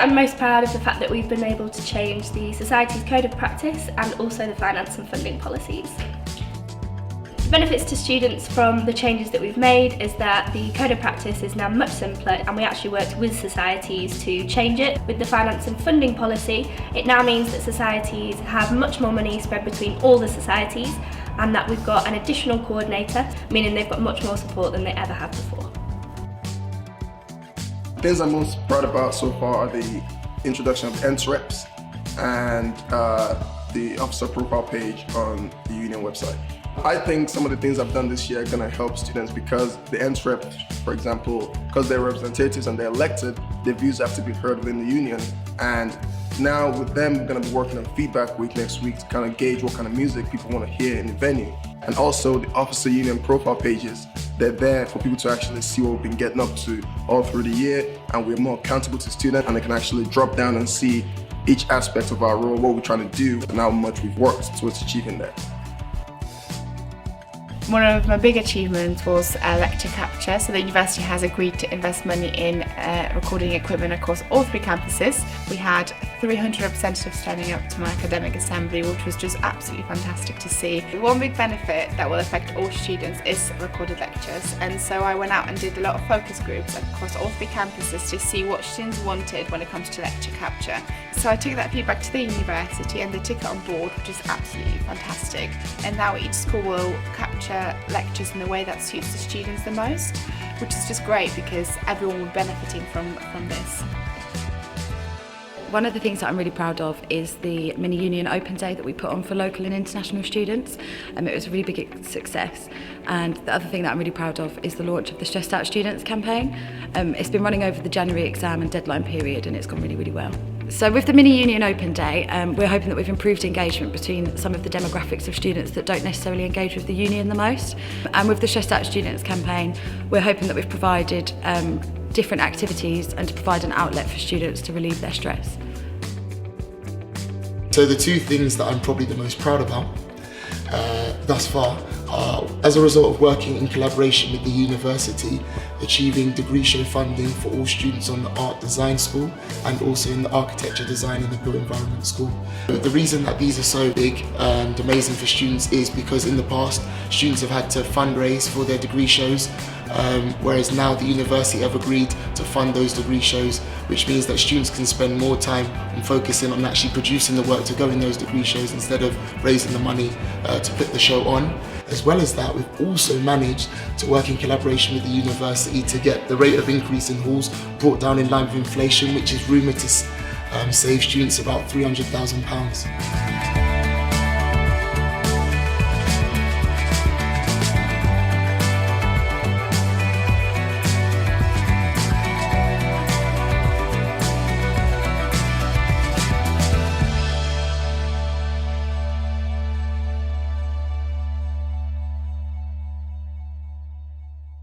I'm most proud of the fact that we've been able to change the Society's Code of Practice and also the finance and funding policies. The benefits to students from the changes that we've made is that the Code of Practice is now much simpler, and we actually worked with societies to change it. With the finance and funding policy, it now means that societies have much more money spread between all the societies, and that we've got an additional coordinator, meaning they've got much more support than they ever had before. Things I'm most proud about so far are the introduction of NSREPs and the officer profile page on the union website. I think some of the things I've done this year are going to help students because the NSREPs, for example, because they're representatives and they're elected, their views have to be heard within the union. And now with them, we're going to be working on feedback week next week to kind of gauge what kind of music people want to hear in the venue. And also the officer union profile pages, they're there for people to actually see what we've been getting up to all through the year, and we're more accountable to students, and they can actually drop down and see each aspect of our role, what we're trying to do, and how much we've worked towards achieving that. One of my big achievements was lecture capture. So the university has agreed to invest money in recording equipment across all 3 campuses. We had 300 representatives turning up to my academic assembly, which was just absolutely fantastic to see. One big benefit that will affect all students is recorded lectures, and so I went out and did a lot of focus groups across all 3 campuses to see what students wanted when it comes to lecture capture. So I took that feedback to the university and they took it on board, which is absolutely fantastic. And now each school will capture lectures in the way that suits the students the most, which is just great because everyone will be benefiting from this. One of the things that I'm really proud of is the mini union open day that we put on for local and international students. It was a really big success. And the other thing that I'm really proud of is the launch of the Stressed Out Students campaign. It's been running over the January exam and deadline period, and it's gone really, really well. So with the Mini Union Open Day, we're hoping that we've improved engagement between some of the demographics of students that don't necessarily engage with the union the most. And with the Stressed Out Students campaign, we're hoping that we've provided different activities and to provide an outlet for students to relieve their stress. So the 2 things that I'm probably the most proud about thus far are, as a result of working in collaboration with the university, achieving degree show funding for all students on the art design school and also in the architecture design and the built environment school. The reason that these are so big and amazing for students is because in the past students have had to fundraise for their degree shows, whereas now the university have agreed to fund those degree shows, which means that students can spend more time on focusing on actually producing the work to go in those degree shows instead of raising the money to put the show on. As well as that, we've also managed to work in collaboration with the university to get the rate of increase in halls brought down in line with inflation, which is rumoured to save students about £300,000.